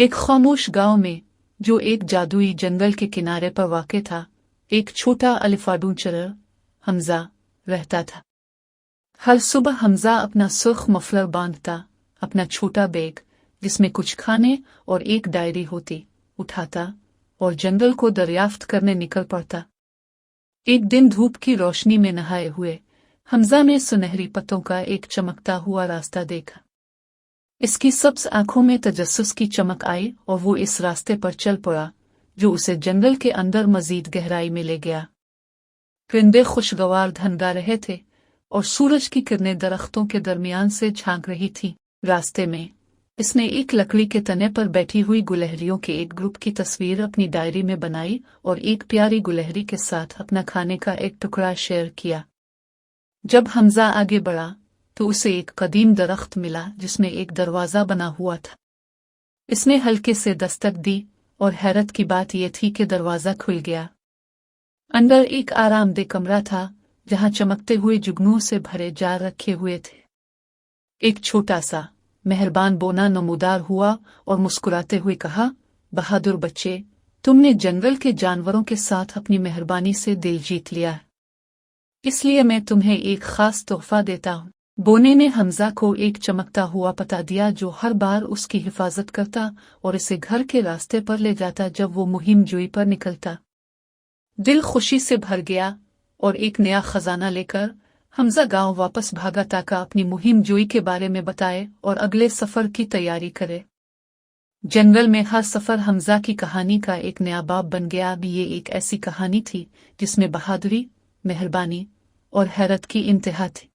एक खामोश गांव में, जो एक जादुई जंगल के किनारे पर वाक़ था, एक छोटा अलिफाडू चरर हमजा रहता था। हर सुबह हमजा अपना सुर्ख मफलर बांधता, अपना छोटा बैग जिसमें कुछ खाने और एक डायरी होती उठाता और जंगल को दरियाफ्त करने निकल पड़ता। एक दिन धूप की रोशनी में नहाए हुए हमजा ने सुनहरी पत्तों का एक चमकता हुआ रास्ता देखा। इसकी सब्ज आंखों में तजस्सुस की चमक आई और वो इस रास्ते पर चल पड़ा जो उसे जंगल के अंदर मजीद गहराई में ले गया। परिंदे खुशगवार धन गा रहे थे और सूरज की किरणें दरख्तों के दरमियान से झांक रही थी। रास्ते में इसने एक लकड़ी के तने पर बैठी हुई गुलहरियों के एक ग्रुप की तस्वीर अपनी डायरी में बनाई और एक प्यारी गुलहरी के साथ अपना खाने का एक टुकड़ा शेयर किया। जब हमजा आगे बढ़ा तो उसे एक कदीम दरख्त मिला जिसमें एक दरवाज़ा बना हुआ था। इसने हल्के से दस्तक दी और हैरत की बात यह थी कि दरवाज़ा खुल गया। अंदर एक आरामदेह कमरा था जहां चमकते हुए जुगनुओं से भरे जार रखे हुए थे। एक छोटा सा मेहरबान बोना नमूदार हुआ और मुस्कुराते हुए कहा, बहादुर बच्चे, तुमने जंगल के जानवरों के साथ अपनी मेहरबानी से दिल जीत लिया है, इसलिए मैं तुम्हें एक खास तोहफा देता हूँ। बोने ने हमजा को एक चमकता हुआ पता दिया जो हर बार उसकी हिफाजत करता और इसे घर के रास्ते पर ले जाता जब वो मुहिम जोई पर निकलता। दिल खुशी से भर गया और एक नया खजाना लेकर हमजा गांव वापस भागा ताकि अपनी मुहिम जोई के बारे में बताए और अगले सफर की तैयारी करे। जंगल में हर सफर हमजा की कहानी का एक नया बाब बन गया। अब ये एक ऐसी कहानी थी जिसमें बहादुरी, मेहरबानी और हैरत की इंतहा थी।